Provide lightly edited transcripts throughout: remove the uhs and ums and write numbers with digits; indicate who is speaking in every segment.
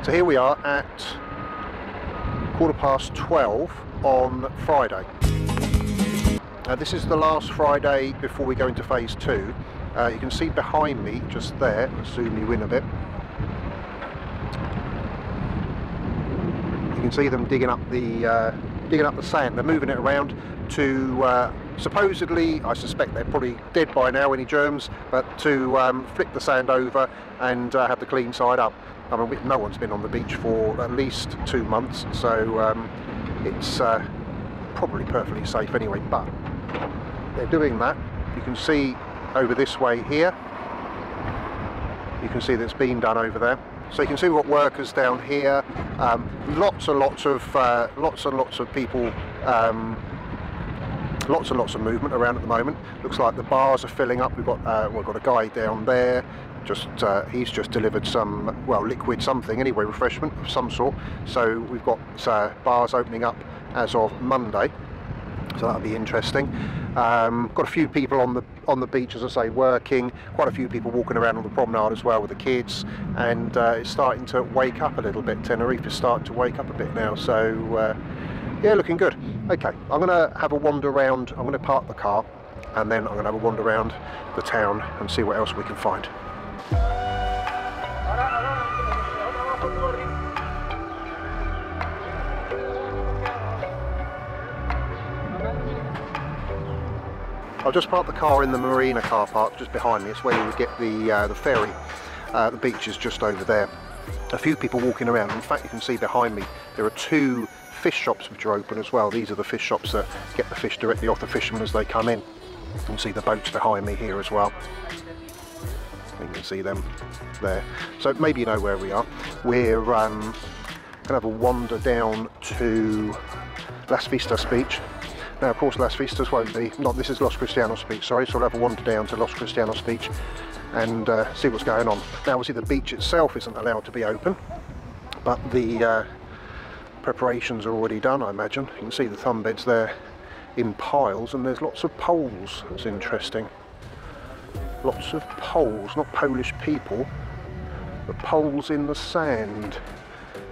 Speaker 1: So here we are at 12:15 on Friday. This is the last Friday before we go into phase 2. You can see behind me, just there, I'll zoom you in a bit. You can see them digging up the sand. They're moving it around to supposedly, I suspect they're probably dead by now, any germs, but to flick the sand over and have the clean side up. I mean, no one's been on the beach for at least 2 months, so it's probably perfectly safe anyway, but they're doing that. You can see over this way here, you can see that's been done over there. So you can see we've got workers down here, lots and lots of people, lots and lots of movement around at the moment. Looks like the bars are filling up. We've got a guy down there. He's just delivered some, well, liquid something anyway, refreshment of some sort. So we've got bars opening up as of Monday. So that'll be interesting. Got a few people on the beach, as I say, working. Quite a few people walking around on the promenade as well with the kids, and it's starting to wake up a little bit. Tenerife is starting to wake up a bit now. So yeah, looking good. Okay, I'm going to have a wander around. I'm going to park the car, and then I'm going to have a wander around the town and see what else we can find. I'll just park the car in the marina car park just behind me. It's where you would get the ferry. The beach is just over there. A few people walking around. In fact, you can see behind me there are 2 fish shops which are open as well. These are the fish shops that get the fish directly off the fishermen as they come in. You can see the boats behind me here as well. You can see them there. So maybe you know where we are. We're going to have a wander down to Las Vistas Beach. Now, of course, Las Vistas won't be, this is Los Cristianos Beach, sorry, so we'll have a wander down to Los Cristianos Beach and see what's going on. Now, obviously the beach itself isn't allowed to be open, but the preparations are already done, I imagine. You can see the thumb beds there in piles, and there's lots of poles. That's interesting. Lots of poles, not Polish people, but poles in the sand.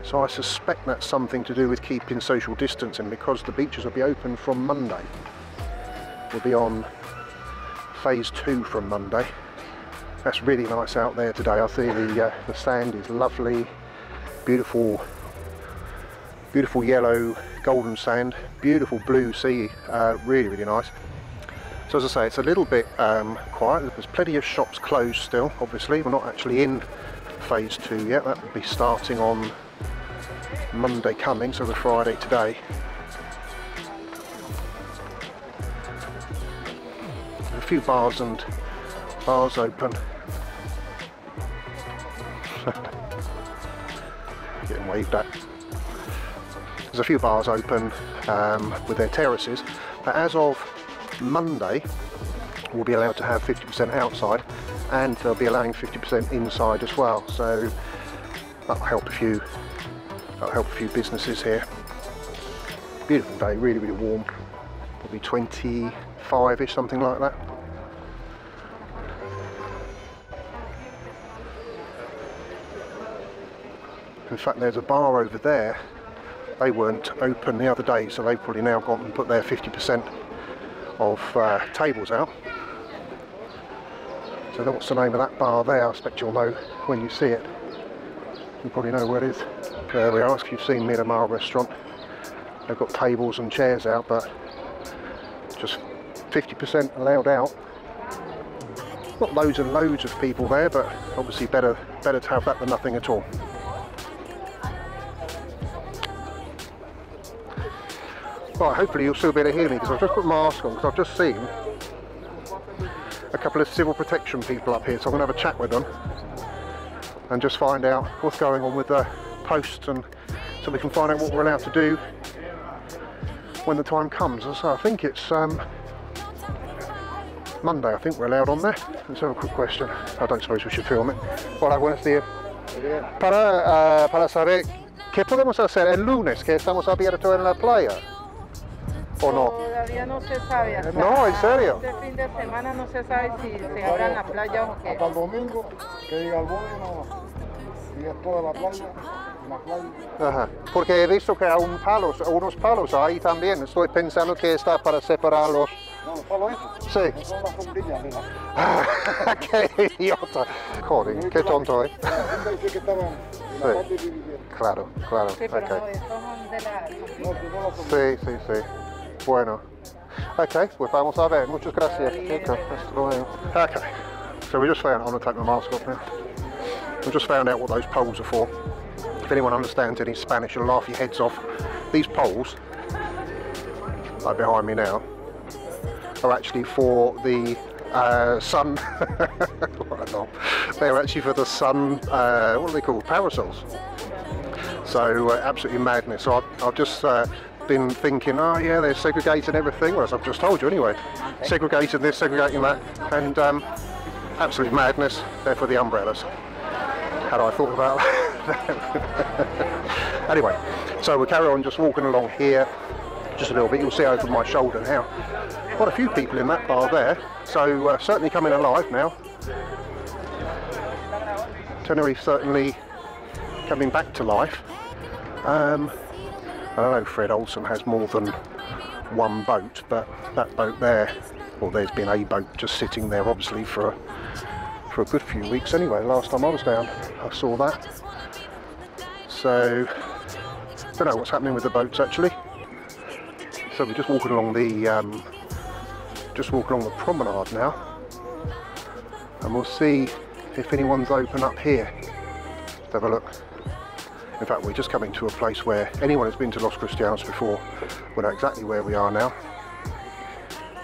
Speaker 1: So I suspect that's something to do with keeping social distancing, because the beaches will be open from Monday. We'll be on phase 2 from Monday. That's really nice out there today. I see the sand is lovely, beautiful yellow golden sand, beautiful blue sea, really nice. So as I say, it's a little bit quiet. There's plenty of shops closed still, obviously. We're not actually in phase 2 yet. That will be starting on Monday coming, so the Friday today. A few bars open. Getting waved at. There's a few bars open with their terraces, but as of Monday we'll be allowed to have 50% outside, and they'll be allowing 50% inside as well, so that'll help a few businesses here. Beautiful day, really warm, probably 25ish, something like that. In fact, there's a bar over there. They weren't open the other day, so they've probably now gone and put their 50% of tables out. So what's the name of that bar there? I expect you'll know when you see it. You probably know where it is. There we are. If you've seen Miramar restaurant, they've got tables and chairs out, but just 50% allowed out. Not loads and loads of people there, but obviously better to have that than nothing at all. Right, hopefully you'll still be able to hear me, because I've just put my mask on, because I've just seen a couple of civil protection people up here, so I'm going to have a chat with them and just find out what's going on with the posts, and so we can find out what we're allowed to do when the time comes. So I think it's Monday, I think we're allowed on there. Let's have a quick question. I don't suppose we should film it. Hola, buenos días. Para saber qué podemos hacer el lunes, que estamos abiertos en la playa. ¿O no?
Speaker 2: Todavía no se sabe. Hasta
Speaker 1: no, en serio.
Speaker 2: Este fin de semana no se sabe si se abran la playa o qué.
Speaker 3: Hasta el domingo, que diga el bueno, Y es toda la playa, la playa.
Speaker 1: Ajá. Porque he visto que hay unos palos ahí también. Estoy pensando que está para separarlos.
Speaker 3: No, los palos esos.
Speaker 1: Sí.
Speaker 3: No son las sombrillas de la...
Speaker 1: ¡Qué idiota! Joder, qué tonto, ¿eh?
Speaker 3: Dice que estaban en la
Speaker 1: Sí.
Speaker 3: parte de vivienda.
Speaker 1: Claro, claro.
Speaker 2: Sí, pero
Speaker 1: Ok.
Speaker 2: no, estos son de la
Speaker 3: No, que no las sombrillas.
Speaker 1: Sí, sí, sí. Bueno. Okay, pues vamos a ver. Muchas gracias. Okay, hasta luego. Okay, so we just found, I'm going to take my mask off now. We just found out what those poles are for. If anyone understands any Spanish, you'll laugh your heads off. These poles, like behind me now, are actually for the sun. What a knob. They're actually for the sun, what are they called? Parasols. So absolutely madness. So I've just been thinking, oh yeah, they're segregating everything, well, as I've just told you anyway. Segregating this, segregating that, and absolute madness. They're for the umbrellas. Had I thought about that? Anyway, so we'll carry on just walking along here just a little bit. You'll see over my shoulder now. Quite a few people in that bar there, so certainly coming alive now. Tenerife certainly coming back to life. I don't know, Fred Olsen has more than one boat, but that boat there, well, there's been a boat just sitting there obviously for a good few weeks anyway. Last time I was down I saw that, so don't know what's happening with the boats actually. So we're just walking along the promenade now, and we'll see if anyone's open up here. Let's have a look. In fact, we're just coming to a place where anyone who's been to Los Cristianos before will know exactly where we are now.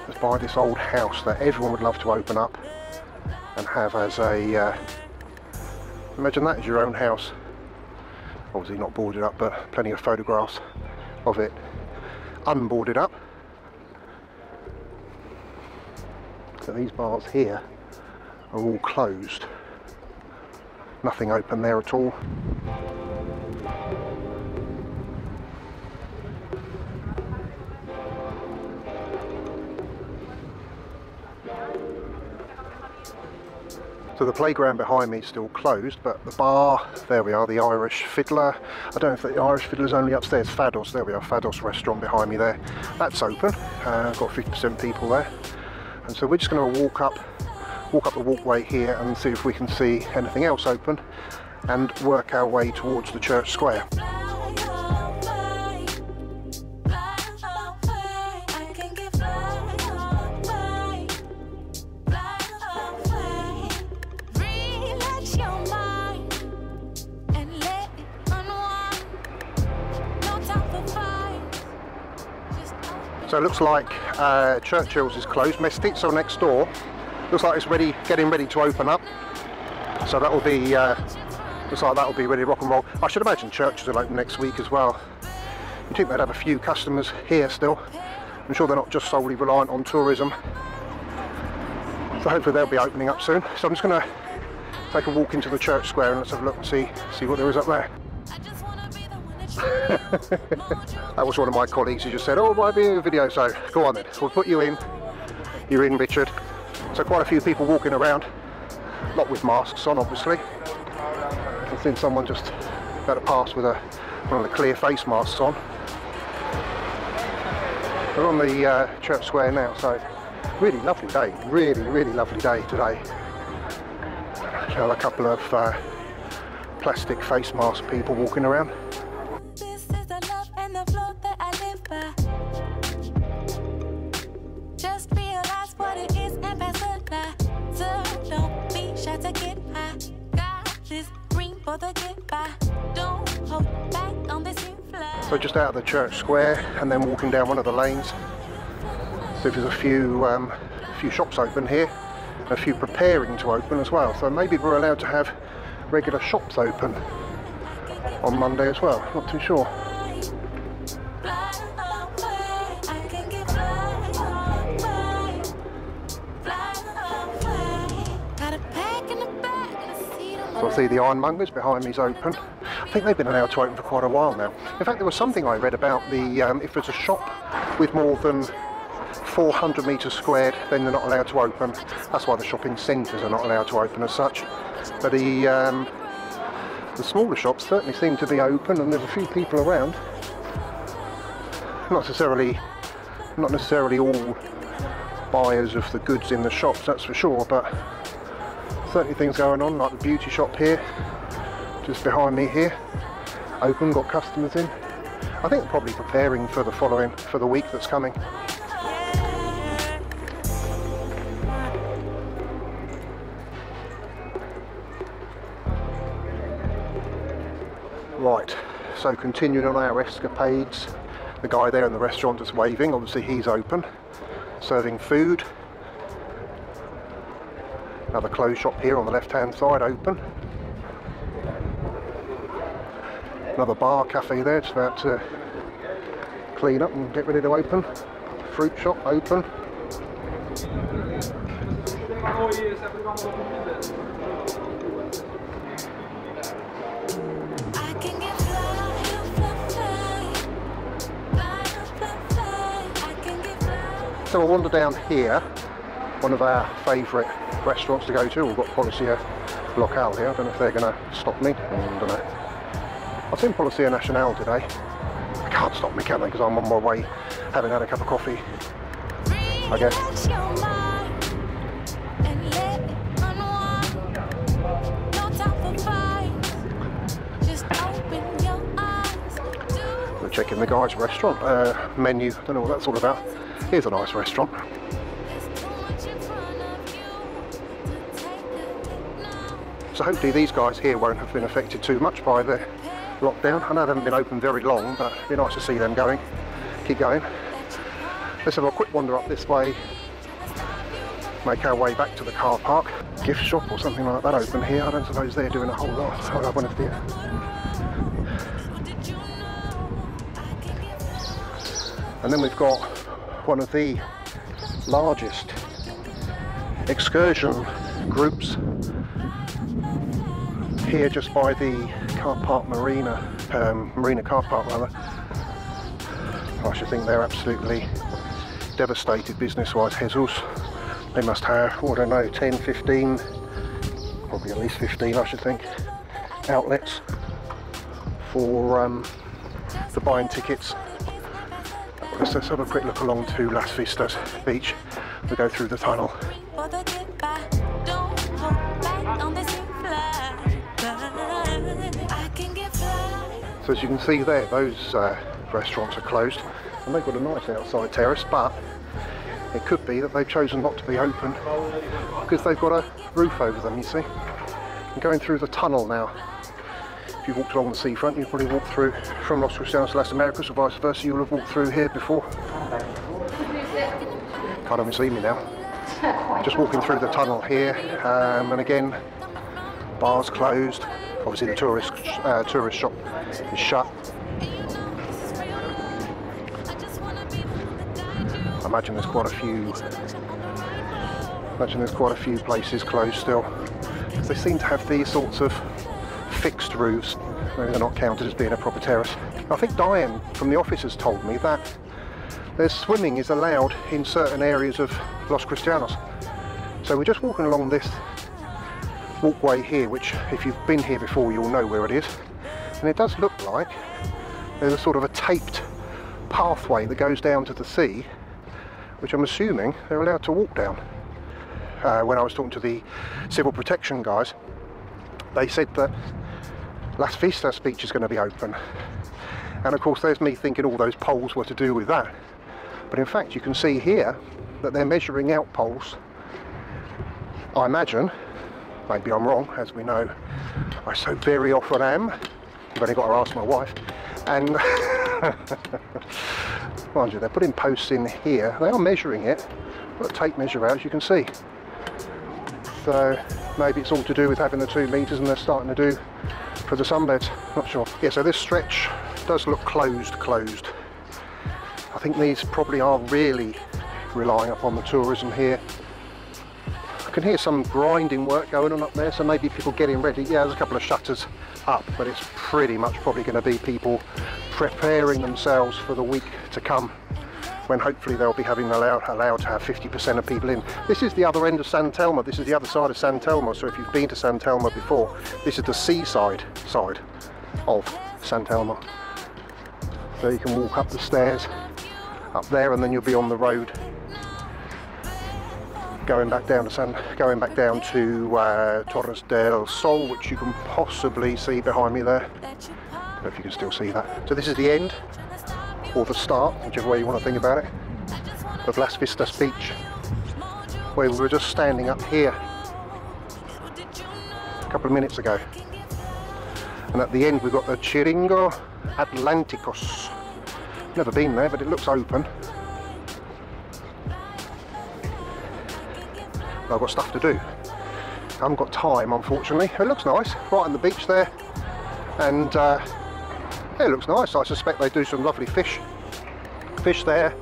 Speaker 1: It's by this old house that everyone would love to open up and have as a, imagine that as your own house. Obviously not boarded up, but plenty of photographs of it unboarded up. So these bars here are all closed. Nothing open there at all. So the playground behind me is still closed, but the bar, there we are, the Irish Fiddler. I don't know if the Irish Fiddler's only upstairs. Fados, there we are, Fados restaurant behind me there. That's open, got 50% people there. And so we're just going to walk up the walkway here and see if we can see anything else open and work our way towards the church square. So it looks like Churchill's is closed. Mestizo next door looks like it's getting ready to open up. So that will be looks like that will be ready to rock and roll. I should imagine Churchill's will open next week as well. You think they'd have a few customers here still. I'm sure they're not just solely reliant on tourism. So hopefully they'll be opening up soon. So I'm just going to take a walk into the church square and let's have a look and see what there is up there. That was one of my colleagues who just said, oh, why be in a video? So go on then, we'll put you in. You're in, Richard. So quite a few people walking around, not with masks on obviously. I've seen someone just about to pass with one of the clear face masks on. We're on the church square now, so really lovely day, really lovely day today. Got a couple of plastic face mask people walking around. So just out of the church square and then walking down one of the lanes. So there's a few shops open here, and a few preparing to open as well. So maybe we're allowed to have regular shops open on Monday as well, not too sure. So I see the ironmongers behind me is open. I think they've been allowed to open for quite a while now. In fact, there was something I read about if there's a shop with more than 400 metres squared, then they're not allowed to open. That's why the shopping centres are not allowed to open as such. But The smaller shops certainly seem to be open, and there's a few people around. Not necessarily all buyers of the goods in the shops, that's for sure, but certainly things going on, like the beauty shop here, just behind me here, open, got customers in. I think they're probably preparing for the week that's coming. Right, so continuing on our escapades, the guy there in the restaurant is waving, obviously he's open, serving food. Another clothes shop here on the left hand side, open. Another bar, cafe there, just about to clean up and get ready to open. Fruit shop, open. So we'll wander down here, one of our favourite restaurants to go to. We've got Policia Local here. I don't know if they're going to stop me. I don't know. I've seen Policia Nacional today. They can't stop me, can they? Because I'm on my way, having had a cup of coffee, I guess. We're checking the guy's restaurant menu. I don't know what that's all about. Here's a nice restaurant. So hopefully these guys here won't have been affected too much by the lockdown. I know they haven't been open very long, but it'd be nice to see them going. Keep going. Let's have a quick wander up this way. Make our way back to the car park. Gift shop or something like that open here. I don't suppose they're doing a whole lot. I'll have one of the... And then we've got one of the largest excursion groups here just by the car park marina car park rather. I should think they're absolutely devastated business wise, Jesus. They must have, I don't know, 10, 15, probably at least 15 I should think, outlets for buying tickets. Let's have a quick look along to Las Vistas Beach. We go through the tunnel. So as you can see there, those restaurants are closed, and they've got a nice outside terrace, but it could be that they've chosen not to be open because they've got a roof over them, you see. And going through the tunnel now. If you walked along the seafront, you've probably walked through from Los Cristianos to Las Americas, or vice versa, you'll have walked through here before. Can't even see me now. Just walking through the tunnel here, and again, bars closed. Obviously the tourist shop is shut. I imagine there's quite a few places closed still. They seem to have these sorts of fixed roofs. Maybe they're not counted as being a proper terrace. I think Diane from the office has told me that there's swimming is allowed in certain areas of Los Cristianos. So we're just walking along this walkway here, which if you've been here before you'll know where it is, and it does look like there's a sort of a taped pathway that goes down to the sea, which I'm assuming they're allowed to walk down. When I was talking to the civil protection guys, they said that Las Vistas Beach is going to be open, and of course there's me thinking all those poles were to do with that, but in fact you can see here that they're measuring out poles. I imagine, maybe I'm wrong, as we know I so very often am, you've only got to ask my wife, and mind you, they're putting posts in here, they are measuring it, got a tape measure out as you can see, so maybe it's all to do with having the 2 meters and they're starting to do for the sunbeds, not sure. Yeah, so this stretch does look closed. I think these probably are really relying upon the tourism here. I can hear some grinding work going on up there, so maybe people getting ready. Yeah, there's a couple of shutters up, but it's pretty much probably going to be people preparing themselves for the week to come when hopefully they'll be allowed to have 50% of people in. This is the other end of San Telmo. This is the other side of San Telmo. So if you've been to San Telmo before, this is the seaside side of San Telmo. So you can walk up the stairs up there, and then you'll be on the road going back down to Torres del Sol, which you can possibly see behind me there. I don't know if you can still see that. So this is the end, or the start, whichever way you want to think about it, of Las Vistas Beach, where we were just standing up here a couple of minutes ago. And at the end we've got the Chiringo Atlanticos. Never been there, but it looks open. I've got stuff to do. I haven't got time, unfortunately. It looks nice, right on the beach there, and yeah, it looks nice. I suspect they do some lovely fish there,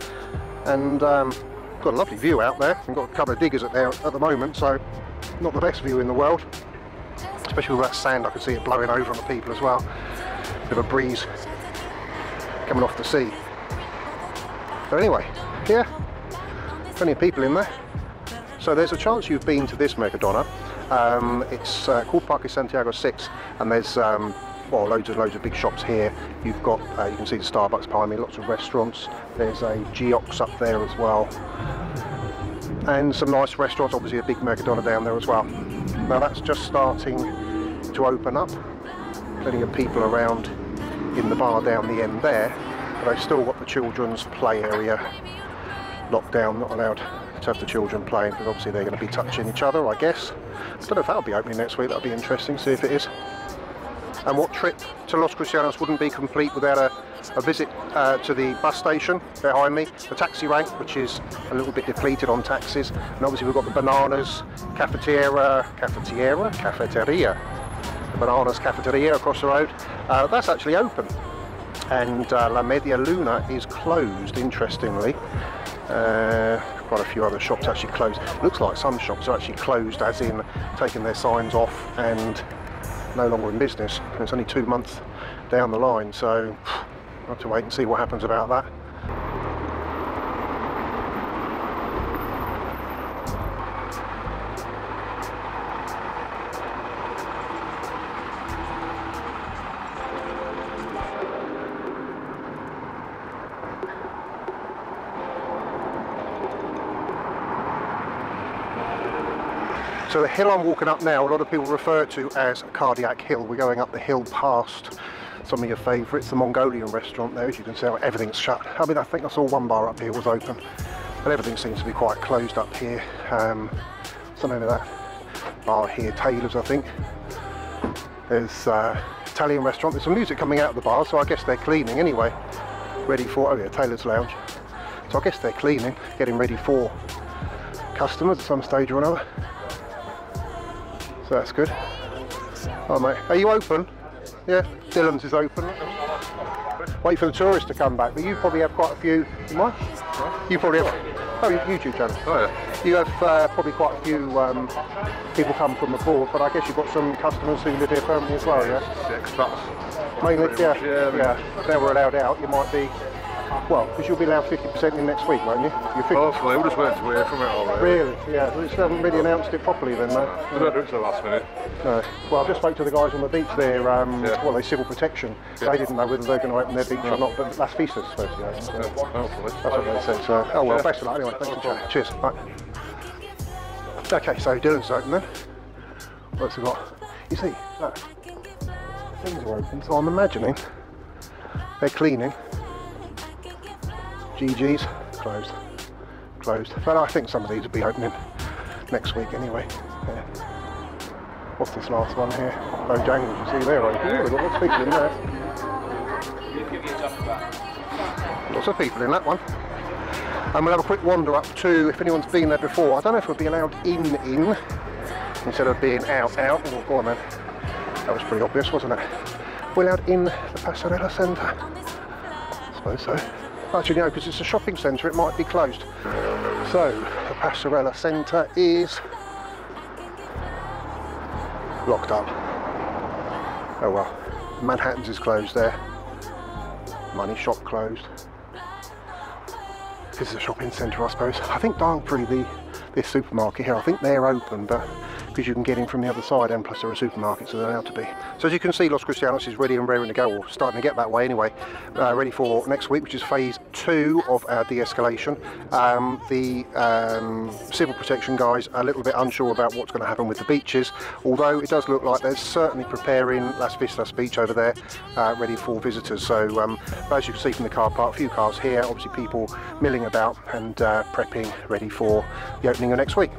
Speaker 1: and got a lovely view out there. I've got a couple of diggers at the moment, so not the best view in the world, especially with that sand. I can see it blowing over on the people as well. Bit of a breeze coming off the sea. But anyway, yeah, plenty of people in there. So there's a chance you've been to this Mercadona. It's called Parque Santiago 6, and there's well, loads of big shops here. You've got, you can see the Starbucks behind me, lots of restaurants. There's a Geox up there as well, and some nice restaurants, obviously a big Mercadona down there as well. Now that's just starting to open up. Plenty of people around in the bar down the end there, but they've still got the children's play area locked down, not allowed to have the children playing, because obviously they're going to be touching each other, I guess. I don't know if that'll be opening next week. That'll be interesting, see if it is. And what trip to Los Cristianos wouldn't be complete without a visit to the bus station behind me, the taxi rank, which is a little bit depleted on taxis, and obviously we've got the Bananas Cafeteria, the Bananas Cafeteria across the road. That's actually open, and La Media Luna is closed, interestingly. Quite a few other shops actually closed. Looks like some shops are actually closed, as in taking their signs off and no longer in business. And it's only 2 months down the line, so I'll have to wait and see what happens about that. So the hill I'm walking up now, a lot of people refer to as Cardiac Hill. We're going up the hill past some of your favourites, the Mongolian restaurant there. As you can see, everything's shut. I mean, I think I saw one bar up here was open, but everything seems to be quite closed up here. Something like that bar here, Taylor's, I think. There's Italian restaurant. There's some music coming out of the bar, so I guess they're cleaning anyway. Ready for, oh yeah, Taylor's Lounge. So I guess they're cleaning, getting ready for customers at some stage or another. So that's good. Oh mate, are you open? Yeah, Dylan's is open. Wait for the tourists to come back, but you probably have quite a few. You might? You probably have. Oh, YouTube channel. Oh yeah. You have probably quite a few people come from abroad, but I guess you've got some customers who live here permanently as well, yeah? Expats. Mainly, yeah. If they were allowed out, you might be. Well, because you'll be allowed 50% in next week, won't you?
Speaker 3: Hopefully, we're just waiting to hear from it already.
Speaker 1: Really? Yeah, we just haven't really announced it properly then, mate.
Speaker 3: We don't do it till the last minute.
Speaker 1: No. Well, I just spoke to the guys on the beach there, well, they civil protection. Yeah. They didn't know whether they're going to open their beach or not, but Las Vistas is supposed to go. So hopefully. That's what they said, so. Oh well, best of luck anyway, thanks for chatting. Cheers. Right. Okay, so Dylan's open then. What's he got? You see, look, things are open, so I'm imagining they're cleaning. GG's, closed. But I think some of these will be opening next week anyway. Yeah. What's this last one here? Bojangles, you see they're open. Yeah, we've got lots of people in there. Lots of people in that one. And we'll have a quick wander up to, if anyone's been there before, I don't know if we'll be allowed in, instead of being out. Oh, go on then. That was pretty obvious, wasn't it? We're allowed in the Passerella Centre. I suppose so. Actually no, because it's a shopping centre, it might be closed. So, the Passerella Centre is locked up. Oh well. Manhattan's is closed there. Money shop closed. This is a shopping centre, I suppose. I think Darnfree, this supermarket here, I think they're open, but because you can get in from the other side, and plus they're a supermarket, so they're allowed to be. So as you can see, Los Cristianos is ready and raring to go, or starting to get that way anyway. Ready for next week, which is phase 2 of our de-escalation. The civil protection guys are a little bit unsure about what's going to happen with the beaches, although it does look like they're certainly preparing Las Vistas beach over there, ready for visitors. So as you can see from the car park, a few cars here, obviously people milling about and prepping, ready for the opening of next week.